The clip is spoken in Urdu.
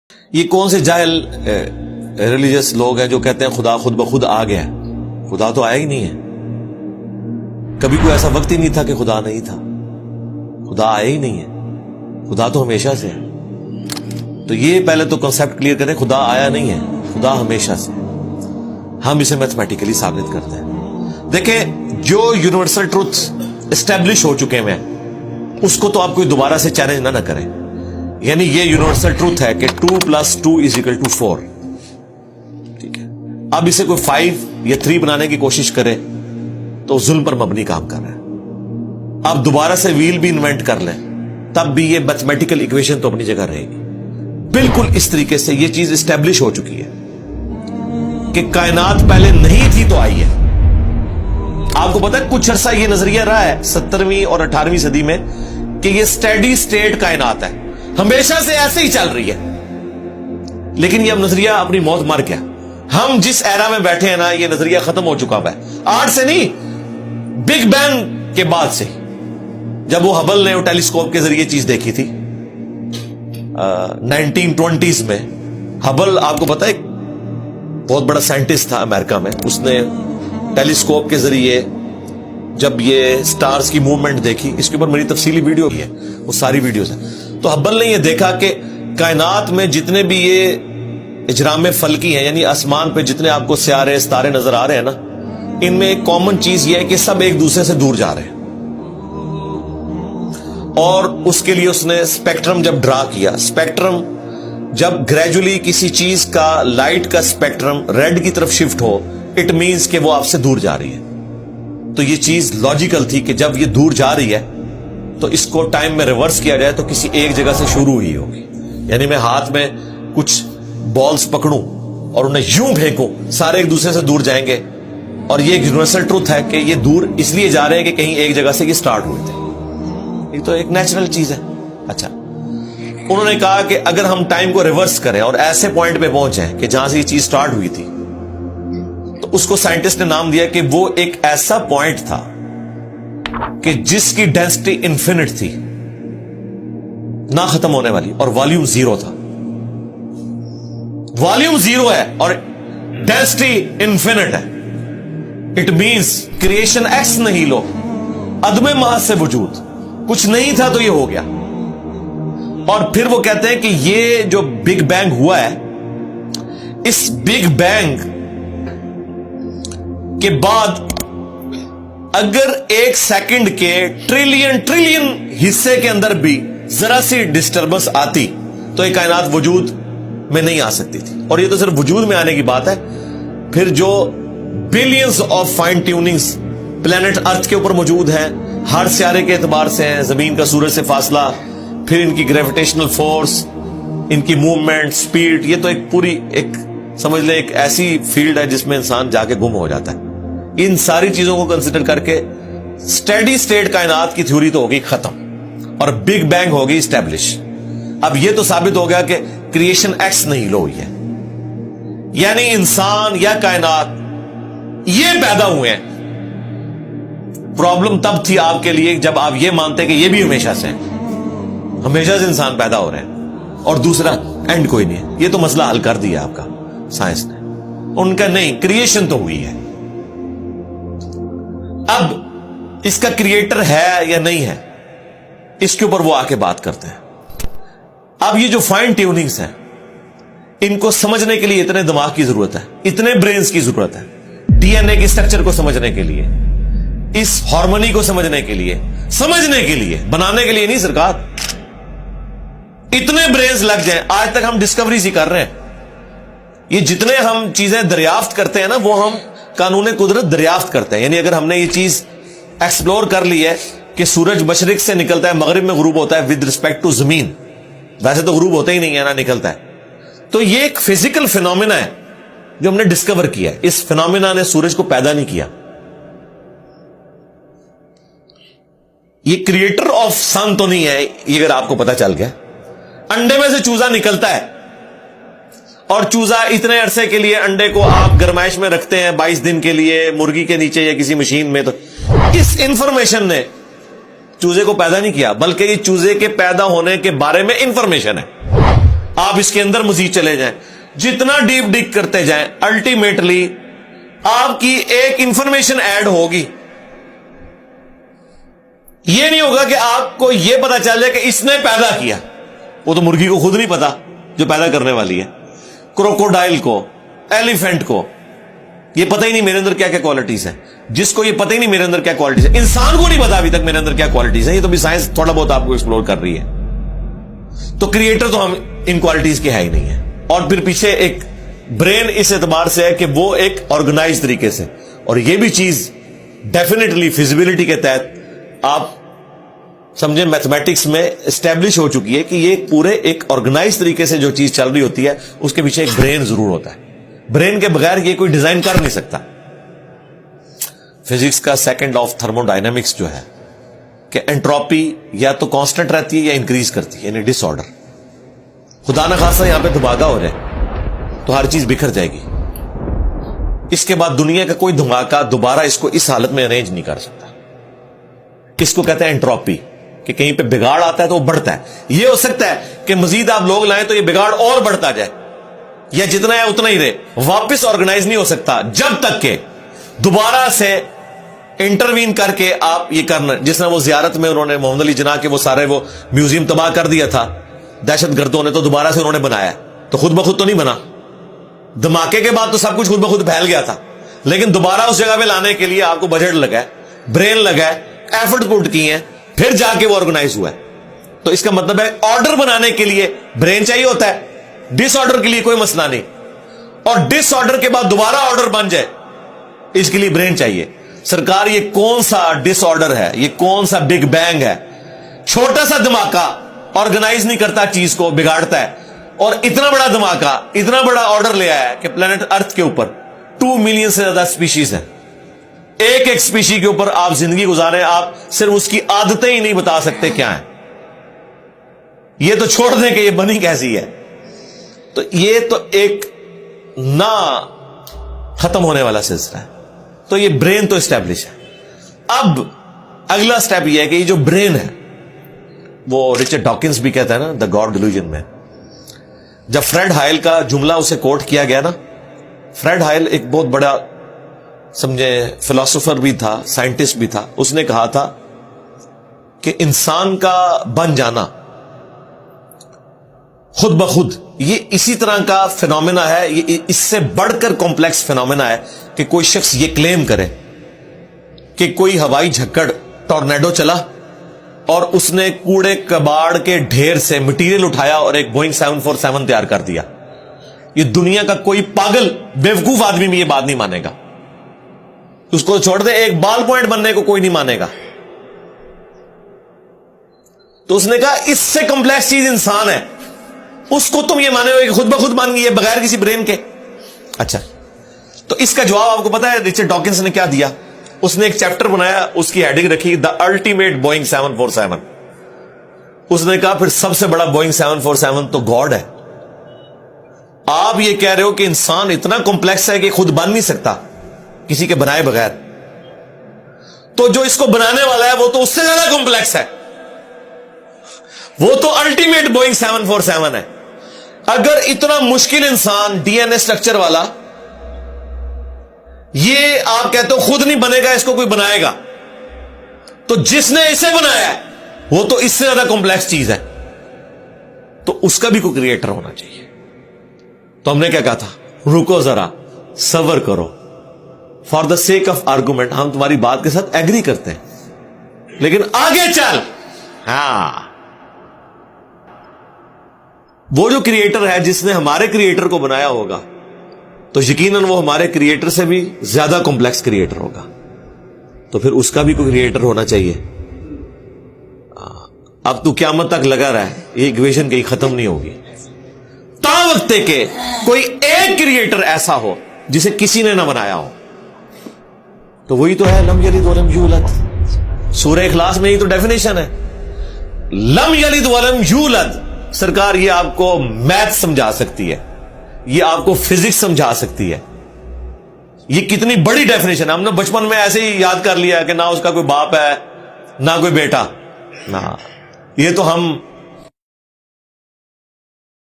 یہ کون سے جاہل ریلیجس لوگ ہیں جو کہتے ہیں خدا خود بخود آ گیا ہے؟ خدا تو آیا ہی نہیں ہے. کبھی کوئی ایسا وقت ہی نہیں تھا کہ خدا نہیں تھا. خدا آیا ہی نہیں ہے. خدا تو ہمیشہ سے ہے. تو یہ پہلے تو کنسپٹ کلیئر کریں. خدا آیا نہیں ہے, خدا ہمیشہ سے ہے. ہم اسے میتھمیٹیکلی ثابت کرتے ہیں. دیکھیں, جو یونیورسل ٹروتھ اسٹیبلش ہو چکے ہیں اس کو تو آپ کوئی دوبارہ سے چیلنج نہ کریں. یعنی یہ یونیورسل ٹروتھ ہے کہ 2 + 2 = 4. ٹھیک ہے, اب اسے کوئی 5 یا 3 بنانے کی کوشش کرے تو ظلم پر مبنی کام کر رہا ہے. اب دوبارہ سے ویل بھی انوینٹ کر لیں تب بھی یہ میتھمیٹیکل ایکویشن تو اپنی جگہ رہے گی. بالکل اس طریقے سے یہ چیز اسٹیبلش ہو چکی ہے کہ کائنات پہلے نہیں تھی تو آئی ہے. آپ کو پتا ہے کچھ عرصہ یہ نظریہ رہا ہے 17ویں اور 18ویں صدی میں کہ یہ اسٹیڈی سٹیٹ کائنات ہے, ہمیشہ سے ایسے ہی چل رہی ہے. لیکن یہ اب نظریہ اپنی موت مر گیا. ہم جس ایرا میں بیٹھے ہیں نا, یہ نظریہ ختم ہو چکا ہے. آج سے نہیں, بگ بینگ کے بعد سے, جب وہ ہبل نے وہ ٹیلیسکوپ کے ذریعے چیز دیکھی تھی 1920s میں. ہبل آپ کو پتا ہے بہت بڑا سائنٹسٹ تھا امریکہ میں. اس نے ٹیلیسکوپ کے ذریعے جب یہ سٹارز کی موومنٹ دیکھی, اس کے اوپر میری تفصیلی ویڈیو ہے, وہ ساری ویڈیوز ہیں. تو ہبل نے یہ دیکھا کہ کائنات میں جتنے بھی یہ اجرام فلکی ہیں, یعنی آسمان پہ جتنے آپ کو سیارے ستارے نظر آ رہے ہیں نا, ان میں ایک کامن چیز یہ ہے کہ سب ایک دوسرے سے دور جا رہے ہیں. اور اس کے لیے اس نے اسپیکٹرم جب ڈرا کیا, اسپیکٹرم جب گریجولی کسی چیز کا لائٹ کا اسپیکٹرم ریڈ کی طرف شفٹ ہو, اٹ مینس کہ وہ آپ سے دور جا رہی ہے. تو یہ چیز لاجیکل تھی کہ جب یہ دور جا رہی ہے تو اس کو ٹائم میں ریورس کیا جائے تو کسی ایک جگہ سے شروع ہوئی ہوگی. یعنی میں ہاتھ میں کچھ بالز پکڑوں اور انہیں یوں پھینکوں, سارے ایک دوسرے سے دور جائیں گے. اور یہ یونیورسل ٹروتھ ہے کہ یہ دور اس لیے جا رہے ہیں کہ کہیں ایک جگہ سے یہ سٹارٹ ہوئے تھے. یہ تو ایک نیچرل چیز ہے. اچھا, انہوں نے کہا کہ اگر ہم ٹائم کو ریورس کریں اور ایسے پوائنٹ پہ پہنچیں کہ جہاں سے یہ چیز سٹارٹ ہوئی تھی, تو اس کو سائنٹسٹ نے نام دیا کہ وہ ایک ایسا پوائنٹ تھا کہ جس کی ڈینسٹی انفینٹ تھی, نہ ختم ہونے والی, اور والیوم 0 تھا. والیوم 0 ہے اور ڈینسٹی انفینٹ ہے. اٹ مینس کریشن ایکس نہیں لو, عدم محض سے وجود, کچھ نہیں تھا تو یہ ہو گیا. اور پھر وہ کہتے ہیں کہ یہ جو بگ بینگ ہوا ہے, اس بگ بینگ کے بعد اگر 1 سیکنڈ کے ٹریلین حصے کے اندر بھی ذرا سی ڈسٹربنس آتی تو یہ کائنات وجود میں نہیں آ سکتی تھی. اور یہ تو صرف وجود میں آنے کی بات ہے. پھر جو billions of fine tunings planet earth کے اوپر موجود ہیں, ہر سیارے کے اعتبار سے ہیں, زمین کا سورج سے فاصلہ, پھر ان کی گریویٹیشنل فورس, ان کی موومنٹ, سپیڈ, یہ تو ایک پوری ایک سمجھ لیں ایک ایسی فیلڈ ہے جس میں انسان جا کے گم ہو جاتا ہے. ان ساری چیزوں کو کنسیڈر کر کے اسٹیڈی سٹیٹ کائنات کی تھیوری تو ہوگی ختم اور بگ بینگ ہوگی اسٹیبلش. اب یہ تو ثابت ہو گیا کہ کریشن ایکس نہیں لو ہوئی ہے, یعنی انسان یا کائنات یہ پیدا ہوئے ہیں. پرابلم تب تھی آپ کے لیے جب آپ یہ مانتے کہ یہ بھی ہمیشہ سے ہیں, ہمیشہ سے انسان پیدا ہو رہے ہیں اور دوسرا اینڈ کوئی نہیں ہے. یہ تو مسئلہ حل کر دیا آپ کا سائنس نے. ان کا نہیں, کریشن تو ہوئی ہے. اب اس کا کریٹر ہے یا نہیں ہے, اس کے اوپر وہ آ کے بات کرتے ہیں. اب یہ جو فائن ٹیوننگز ہیں, ان کو سمجھنے کے لیے اتنے دماغ کی ضرورت ہے, اتنے برینز کی ضرورت ہے. ڈی این اے کی سٹرکچر کو سمجھنے کے لیے, اس ہارمونی کو سمجھنے کے لیے, بنانے کے لیے نہیں سرکار. اتنے برینز لگ جائیں. آج تک ہم ڈسکوریز ہی کر رہے ہیں. یہ جتنے ہم چیزیں دریافت کرتے ہیں نا, وہ ہم قانون قدرت دریافت کرتے ہیں. یعنی اگر ہم نے یہ چیز ایکسپلور کر لی ہے کہ سورج مشرق سے نکلتا ہے, مغرب میں غروب ہوتا ہے ود ریسپیکٹ ٹو زمین, ویسے تو غروب ہوتا ہی نہیں ہے نا, نکلتا ہے. تو یہ ایک فزیکل فینومینا ہے جو ہم نے ڈسکور کیا ہے. اس فینومینا نے سورج کو پیدا نہیں کیا. یہ کریٹر آف سن تو نہیں ہے, یہ اگر آپ کو پتا چل گیا. انڈے میں سے چوزا نکلتا ہے اور چوزا اتنے عرصے کے لیے انڈے کو آپ گرمائش میں رکھتے ہیں 22 دن کے لیے مرغی کے نیچے یا کسی مشین میں. تو اس انفارمیشن نے چوزے کو پیدا نہیں کیا, بلکہ یہ چوزے کے پیدا ہونے کے بارے میں انفارمیشن ہے. آپ اس کے اندر مزید چلے جائیں, جتنا ڈیپ ڈگ کرتے جائیں, الٹیمیٹلی آپ کی ایک انفارمیشن ایڈ ہوگی. یہ نہیں ہوگا کہ آپ کو یہ پتا چل جائے کہ اس نے پیدا کیا, وہ تو مرغی کو خود نہیں پتا جو پیدا کرنے والی ہے, کروکوڈائل کو, ایلیفینٹ کو یہ پتہ ہی نہیں میرے اندر کیا کیا کوالٹیز ہیں, جس کو یہ پتہ ہی نہیں میرے اندر کیا کوالٹیز ہیں, انسان کو نہیں پتا ابھی تک میرے اندر کیا کوالٹیز ہیں, یہ تو بھی سائنس تھوڑا بہت آپ کو ایکسپلور کر رہی ہے. تو کریٹر تو ہم ان کوالٹیز کے ہے ہی نہیں ہے. اور پھر پیچھے ایک برین اس اعتبار سے ہے کہ وہ ایک آرگنائز طریقے سے, اور یہ بھی چیز ڈیفینیٹلی فیزیبلٹی کے تحت آپ سمجھیں میتھمیٹکس میں اسٹیبلش ہو چکی ہے کہ یہ پورے ایک آرگنائز طریقے سے جو چیز چل رہی ہوتی ہے اس کے پیچھے ایک برین ضرور ہوتا ہے. برین کے بغیر یہ کوئی ڈیزائن کر نہیں سکتا. فزکس کا second law of thermo dynamics جو ہے کہ انٹروپی یا تو کانسٹنٹ رہتی ہے یا انکریز کرتی ہے, یعنی ڈس آرڈر. خدا نخواستہ یہاں پہ دھماکہ ہو جائے تو ہر چیز بکھر جائے گی. اس کے بعد دنیا کا کوئی دھماکہ دوبارہ اس کو اس حالت میں ارینج نہیں کر سکتا. اس کو کہتے ہیں انٹروپی, کہ کہیں پہ بگاڑ آتا ہے تو وہ بڑھتا ہے. یہ ہو سکتا ہے کہ مزید آپ لوگ لائیں تو یہ بگاڑ اور بڑھتا جائے, یا جتنا ہے اتنا ہی رہے, واپس آرگنائز نہیں ہو سکتا جب تک کہ دوبارہ سے انٹروین کر کے آپ یہ کرنا. جس طرح وہ زیارت میں انہوں نے محمد علی جناح کے وہ سارے وہ میوزیم تباہ کر دیا تھا دہشت گردوں نے, تو دوبارہ سے انہوں نے بنایا, تو خود بخود تو نہیں بنا. دھماکے کے بعد تو سب کچھ خود بخود پھیل گیا تھا, لیکن دوبارہ اس جگہ پہ لانے کے لیے آپ کو بجٹ لگا ہے, برین لگا ہے, ایفرٹ پٹ کی ہیں, پھر جا کے وہ آرگنائز ہوا ہے. تو اس کا مطلب ہے آرڈر بنانے کے لیے برین چاہیے ہوتا ہے, ڈس آرڈر کے لیے کوئی مسئلہ نہیں, اور ڈس آرڈر کے بعد دوبارہ آرڈر بن جائے اس کے لیے برین چاہیے. سرکار یہ کون سا ڈس آرڈر ہے, یہ کون سا بگ بینگ ہے؟ چھوٹا سا دھماکہ آرگنائز نہیں کرتا, چیز کو بگاڑتا ہے, اور اتنا بڑا دھماکہ اتنا بڑا آرڈر لے آیا ہے کہ پلانٹ ارتھ کے اوپر 2 ملین سے زیادہ سپیشیز ہیں. ایک ایک سپیشی کے اوپر آپ زندگی گزارے, آپ صرف اس کی عادتیں ہی نہیں بتا سکتے کیا ہیں. یہ تو چھوڑ دیں کہ یہ بنی کیسی ہے. تو یہ تو ایک نہ ختم ہونے والا سلسلہ ہے. تو یہ برین تو اسٹیبلش ہے. اب اگلا سٹیپ یہ ہے کہ یہ جو برین ہے, وہ رچرڈ ڈاکنز بھی کہتا ہے نا دا گاڈ ڈیلوژن میں, جب فریڈ ہائل کا جملہ اسے کوٹ کیا گیا نا, فریڈ ہائل ایک بہت بڑا سمجھے فلاسفر بھی تھا, سائنٹسٹ بھی تھا. اس نے کہا تھا کہ انسان کا بن جانا خود بخود یہ اسی طرح کا فینومینا ہے, یہ اس سے بڑھ کر کمپلیکس فینومینا ہے کہ کوئی شخص یہ کلیم کرے کہ کوئی ہوائی جھکڑ ٹورنیڈو چلا اور اس نے کوڑے کباڑ کے ڈھیر سے مٹیریل اٹھایا اور ایک بوئنگ 747 تیار کر دیا. یہ دنیا کا کوئی پاگل بیوقوف آدمی بھی یہ بات نہیں مانے گا. اس کو چھوڑ دے, ایک بال پوائنٹ بننے کو کوئی نہیں مانے گا. تو اس نے کہا اس سے کمپلیکس چیز انسان ہے, اس کو تم یہ مانے ہو کہ خود بخود مان گئی ہے بغیر کسی برین کے. اچھا, تو اس کا جواب آپ کو پتا ہے رچرڈ ڈاکنز نے کیا دیا؟ اس نے ایک چیپٹر بنایا, اس کی ہیڈنگ رکھی دا الٹیمیٹ بوئنگ 747. اس نے کہا پھر سب سے بڑا بوئنگ 747 تو گاڈ ہے. آپ یہ کہہ رہے ہو کہ انسان اتنا کمپلیکس ہے کہ خود بن نہیں سکتا کسی کے بنائے بغیر, تو جو اس کو بنانے والا ہے وہ تو اس سے زیادہ کمپلیکس ہے, وہ تو الٹیمیٹ بوئنگ 747 ہے. اگر اتنا مشکل انسان ڈی این اے اسٹرکچر والا یہ آپ کہتے ہو خود نہیں بنے گا, اس کو کوئی بنائے گا, تو جس نے اسے بنایا ہے وہ تو اس سے زیادہ کمپلیکس چیز ہے, تو اس کا بھی کوئی کریٹر ہونا چاہیے. تو ہم نے کیا کہا تھا, رکو ذرا صبر کرو, for the sake of argument ہم تمہاری بات کے ساتھ ایگری کرتے ہیں, لیکن آگے چل. ہاں, وہ جو کریٹر ہے جس نے ہمارے کریٹر کو بنایا ہوگا تو یقیناً وہ ہمارے کریٹر سے بھی زیادہ کمپلیکس کریٹر ہوگا, تو پھر اس کا بھی کوئی کریٹر ہونا چاہیے. اب تو قیامت تک لگا رہا ہے, یہ ایکویشن کہیں ختم نہیں ہوگی تا وقت کہ کوئی ایک کریٹر ایسا ہو جسے کسی نے نہ بنایا ہو. تو وہی تو ہے لم یلد ولم یولد. سورہ اخلاص میں ہی تو ڈیفینیشن ہے, لم یلد ولم یولد. سرکار یہ آپ کو میتھ سمجھا سکتی ہے, یہ آپ کو فزکس سمجھا سکتی ہے. یہ کتنی بڑی ڈیفینیشن ہے. ہم نے بچپن میں ایسے ہی یاد کر لیا کہ نہ اس کا کوئی باپ ہے نہ کوئی بیٹا. نہ, یہ تو ہم